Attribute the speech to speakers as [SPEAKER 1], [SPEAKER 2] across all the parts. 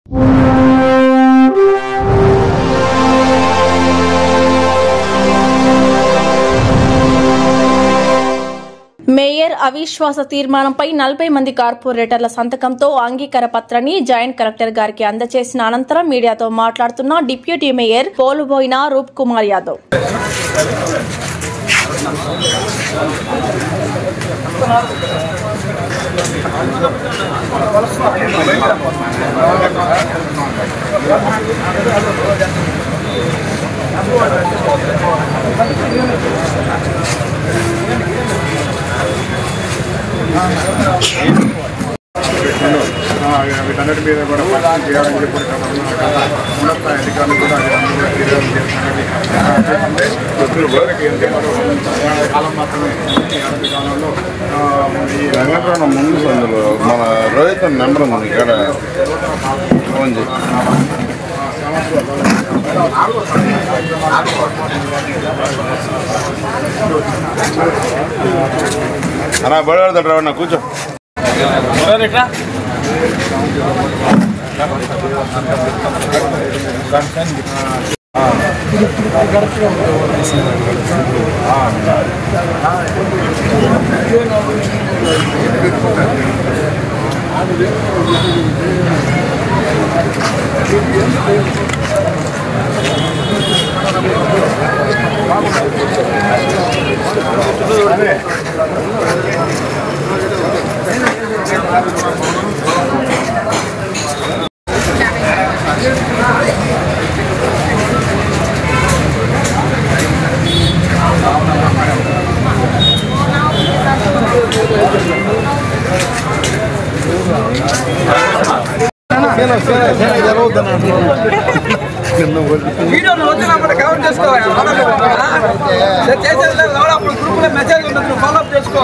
[SPEAKER 1] Mayor అవిశ్వాస తీర్మానంపై 40 మంది కార్పొరేటర్ల సంతకంతో అంగీకార పత్రాన్ని జాయింట్ కలెక్టర్ గారికి అందజేసిన అనంతరం మీడియాతో మాట్లాడుతున్న డిప్యూటీ మేయర్ పోలుబోయిన రూప్ కుమార్ యాదవ్
[SPEAKER 2] వీటన్నిటి మీద కూడా పరిస్థితి చేయాలని చెప్పి ఉన్నత అధికారులు కూడా కాలం మాత్రమే కాలంలో ఈ రంగప్రాణ ముందు సందులో మన రోహిత్ నెంబర్ ఉంది ఇక్కడ ఫోన్ చేసి అన్నా బడిపడతాడు రావన్నా కూర్చో
[SPEAKER 3] వీడియోలు వచ్చినప్పుడు కవర్ చేసుకోవాలి అప్పుడు గ్రూప్ లో మెసేజ్ ఉంటుంది ఫాలోఅప్ చేసుకో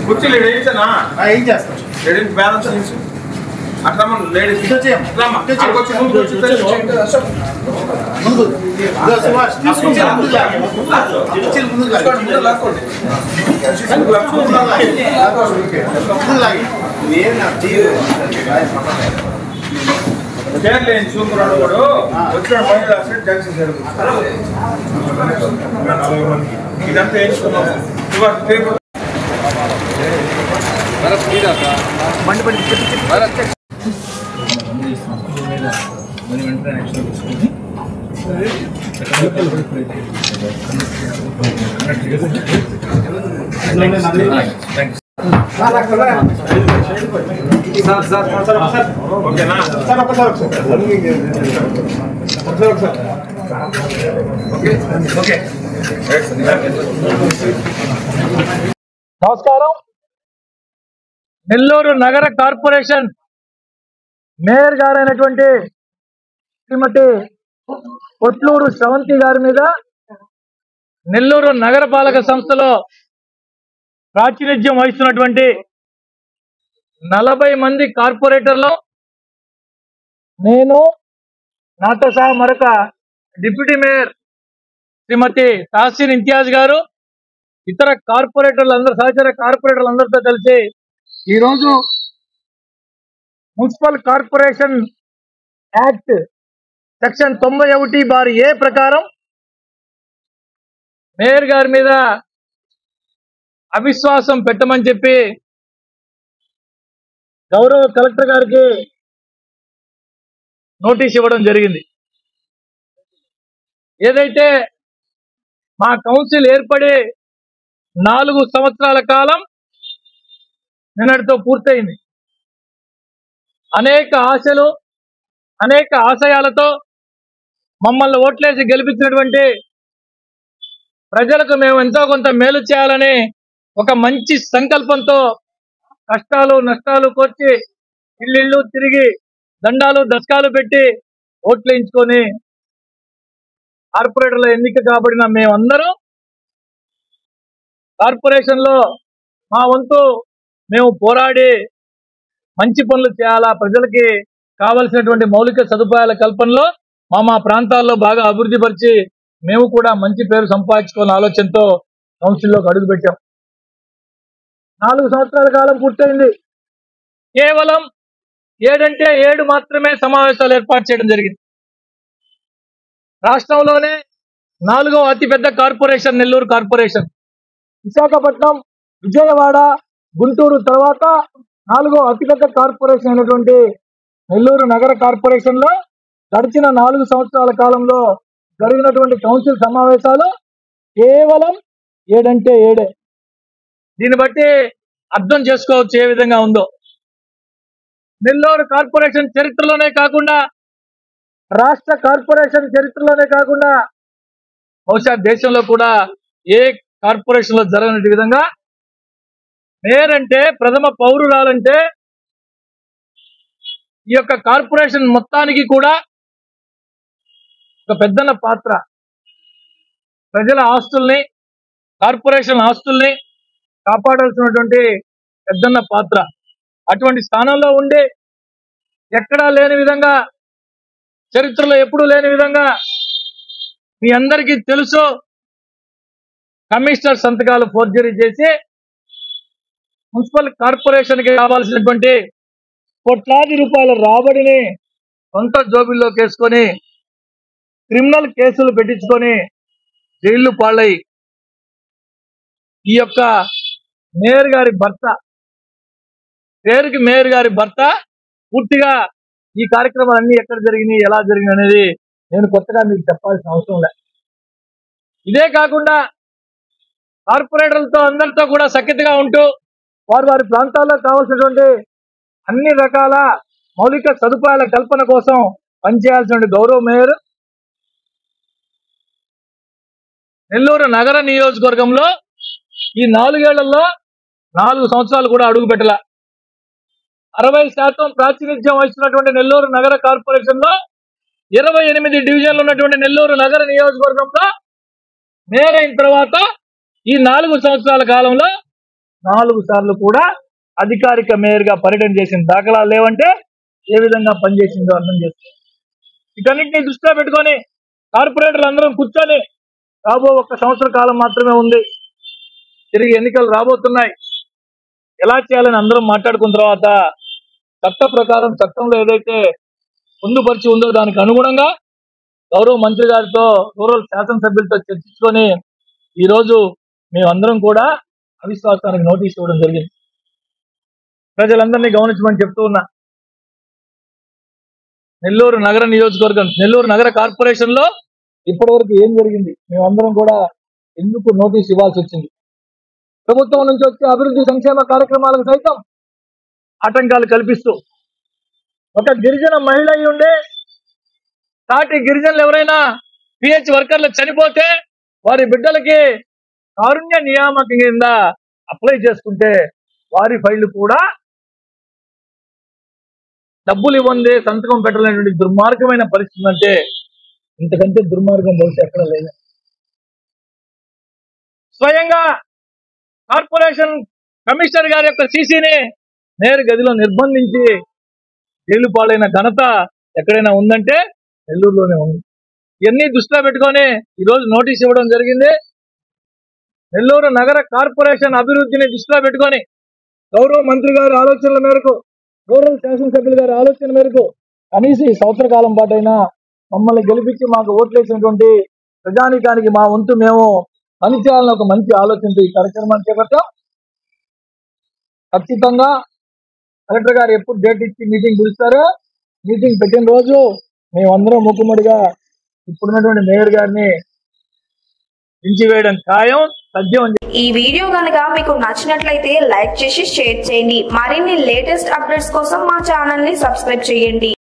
[SPEAKER 3] కుర్చీలు ఏం చేస్తాం బ్యాలెన్స్ అట్లా లేడీస్ సూపర్ కూడా వచ్చిన ఇదంతా వేయించుకున్నాము
[SPEAKER 4] నమస్కారం. నెల్లూరు నగర కార్పొరేషన్ మేయర్ గారైనటువంటి శ్రీమతి కొట్లూరు శ్రవంతి గారి మీద నెల్లూరు నగరపాలక సంస్థలో ప్రాతినిధ్యం వహిస్తున్నటువంటి 40 మంది కార్పొరేటర్లు నేను నాతో సహా మరొక డిప్యూటీ మేయర్ శ్రీమతి తాసీన్ ఇంతియాజ్ గారు ఇతర కార్పొరేటర్లు సహచర కార్పొరేటర్లందరితో కలిసి ఈరోజు municipal corporation act section 91(a) ప్రకారం మేయర్ గారి మీద అవిశ్వాసం పెట్టమని చెప్పి గౌరవ కలెక్టర్ గారికి నోటీస్ ఇవ్వడం జరిగింది. ఏదైతే మా కౌన్సిల్ ఏర్పడి 4 సంవత్సరాల కాలం నిన్నటితో పూర్తయింది. అనేక ఆశలు అనేక ఆశయాలతో మమ్మల్ని ఓట్లేసి గెలిపించినటువంటి ప్రజలకు మేము ఎంతో కొంత మేలు చేయాలని ఒక మంచి సంకల్పంతో కష్టాలు నష్టాలు కోర్చి ఇల్లు తిరిగి దండాలు దశకాలు పెట్టి ఓట్లు వేయించుకొని కార్పొరేటర్ల ఎన్నిక కాబడిన మేమందరం కార్పొరేషన్ లో మా వంతు మేము పోరాడి మంచి పనులు చేయాలా, ప్రజలకి కావలసినటువంటి మౌలిక సదుపాయాల కల్పనలో మా ప్రాంతాల్లో బాగా అభివృద్ధి పరిచి మేము కూడా మంచి పేరు సంపాదించుకోవాలనే ఆలోచనతో కౌన్సిల్లోకి అడుగుపెట్టాం. 4 సంవత్సరాల కాలం పూర్తయింది. కేవలం 7 అంటే 7 మాత్రమే సమావేశాలు ఏర్పాటు చేయడం జరిగింది. రాష్ట్రంలోనే 4వ అతిపెద్ద కార్పొరేషన్ నెల్లూరు కార్పొరేషన్. విశాఖపట్నం, విజయవాడ, గుంటూరు తర్వాత 4వ అతిపెద్ద కార్పొరేషన్ అయినటువంటి నెల్లూరు నగర కార్పొరేషన్ లో గడిచిన 4 సంవత్సరాల కాలంలో జరిగినటువంటి కౌన్సిల్ సమావేశాలు కేవలం 7 అంటే 7. దీన్ని బట్టి అర్థం చేసుకోవచ్చు ఏ విధంగా ఉందో. నెల్లూరు కార్పొరేషన్ చరిత్రలోనే కాకుండా, రాష్ట్ర కార్పొరేషన్ చరిత్రలోనే కాకుండా, బహుశా దేశంలో కూడా ఏ కార్పొరేషన్ లో జరగని విధంగా మేయర్ అంటే, ప్రథమ పౌరురాలంటే ఈ యొక్క కార్పొరేషన్ మొత్తానికి కూడా ఒక పెద్దన్న పాత్ర. ప్రజల ఆస్తుల్ని, కార్పొరేషన్ ఆస్తుల్ని కాపాడాల్సినటువంటి పెద్దన్న పాత్ర. అటువంటి స్థానంలో ఉండి ఎక్కడా లేని విధంగా, చరిత్రలో ఎప్పుడూ లేని విధంగా, మీ అందరికీ తెలుసు, కమిషనర్ సంతకాలు ఫోర్జరీ చేసి మున్సిపల్ కార్పొరేషన్ కి కావాల్సినటువంటి కోట్లాది రూపాయల రాబడిని సొంత జోబుల్లోకి వేసుకొని క్రిమినల్ కేసులు పెట్టించుకొని జైళ్లు పాలై ఈ యొక్క మేయర్ గారి భర్త, పేరుకి మేయర్ గారి భర్త, పూర్తిగా ఈ కార్యక్రమాలన్నీ ఎక్కడ జరిగినాయి, ఎలా జరిగినాయి అనేది నేను కొత్తగా మీకు చెప్పాల్సిన అవసరం లేదు. ఇదే కాకుండా కార్పొరేటర్లతో అందరితో కూడా సఖ్యతగా ఉంటూ వారి వారి ప్రాంతాల్లో కావాల్సినటువంటి అన్ని రకాల మౌలిక సదుపాయాల కల్పన కోసం పనిచేయాల్సిన గౌరవ మేయర్ నెల్లూరు నగర నియోజకవర్గంలో ఈ 4 ఏళ్లలో 4 సంవత్సరాలు కూడా అడుగు పెట్టాల. 60% ప్రాతినిధ్యం వహిస్తున్నటువంటి నెల్లూరు నగర కార్పొరేషన్ లో 28 డివిజన్లు ఉన్నటువంటి నెల్లూరు నగర నియోజకవర్గంలో మేయర్ అయిన తర్వాత ఈ 4 సంవత్సరాల కాలంలో 4 సార్లు కూడా అధికారిక మేయర్ గా పర్యటన చేసిన దాఖలాలు లేవంటే ఏ విధంగా పనిచేసిందో అర్థం చేసుకోండి. వీటన్నిటిని దృష్టిలో పెట్టుకొని కార్పొరేటర్లు అందరం కూర్చొని, రాబో 1 సంవత్సర కాలం మాత్రమే ఉంది, తిరిగి ఎన్నికలు రాబోతున్నాయి, ఎలా చేయాలని అందరం మాట్లాడుకున్న తర్వాత చట్ట ప్రకారం, చట్టంలో ఏదైతే పొందుపరిచి ఉందో దానికి అనుగుణంగా గౌరవ మంత్రి గారితో, రూరల్ శాసనసభ్యులతో చర్చించుకొని ఈరోజు మేమందరం కూడా అవిశ్వాసానికి నోటీస్ ఇవ్వడం జరిగింది. ప్రజలందరినీ గమనించమని చెప్తూ ఉన్నా. నెల్లూరు నగర నియోజకవర్గం, నెల్లూరు నగర కార్పొరేషన్ లో ఇప్పటి వరకు ఏం జరిగింది, మేమందరం కూడా ఎందుకు నోటీస్ ఇవ్వాల్సి వచ్చింది? ప్రభుత్వం నుంచి వచ్చే అభివృద్ధి సంక్షేమ కార్యక్రమాలకు సైతం ఆటంకాలు కల్పిస్తూ, ఒక గిరిజన మహిళ అయి ఉండే సాటి గిరిజనులు ఎవరైనా పిహెచ్ వర్కర్లు చనిపోతే వారి బిడ్డలకి కారుణ్య నియామక కింద అప్లై చేసుకుంటే వారి ఫైళ్లు కూడా డబ్బులు ఇవ్వండి సంతకం పెట్టలేనటువంటి దుర్మార్గమైన పరిస్థితి. అంటే ఇంతకంటే దుర్మార్గం బహుశా ఎక్కడ లేదు. స్వయంగా కార్పొరేషన్ కమిషనర్ గారి యొక్క సీసీని మేయర్ గదిలో నిర్బంధించి జైలు పాలైన ఘనత ఎక్కడైనా ఉందంటే నెల్లూరులోనే ఉంది. ఇవన్నీ దృష్టిలో పెట్టుకొని ఈరోజు నోటీస్ ఇవ్వడం జరిగింది. నెల్లూరు నగర కార్పొరేషన్ అభివృద్ధిని దృష్టిలో పెట్టుకొని గౌరవ మంత్రి గారి ఆలోచనల మేరకు, రూరల్ శాసనసభ్యుల గారి ఆలోచన మేరకు కనీసం ఈ సంవత్సర కాలం పాటైనా మమ్మల్ని గెలిపించి మాకు ఓట్లేసినటువంటి ప్రజానీకానికి మా వంతు మేము పనిచేయాలని ఒక మంచి ఆలోచనతో ఈ కార్యక్రమాన్ని చేపట్టాం. ఖచ్చితంగా కలెక్టర్ గారు ఎప్పుడు డేట్ ఇచ్చి మీటింగ్ పిలుస్తారో, మీటింగ్ పెట్టిన రోజు మేమందరం ముక్కుముడిగా ఇప్పుడున్నటువంటి మేయర్ గారిని దించివేయడం ఖాయం, సత్యం.
[SPEAKER 5] ఈ వీడియో కనుక మీకు నచ్చినట్లయితే లైక్ చేసి షేర్ చేయండి. మరిన్ని లేటెస్ట్ అప్డేట్స్ కోసం మా ఛానల్ ని సబ్స్క్రైబ్ చేయండి.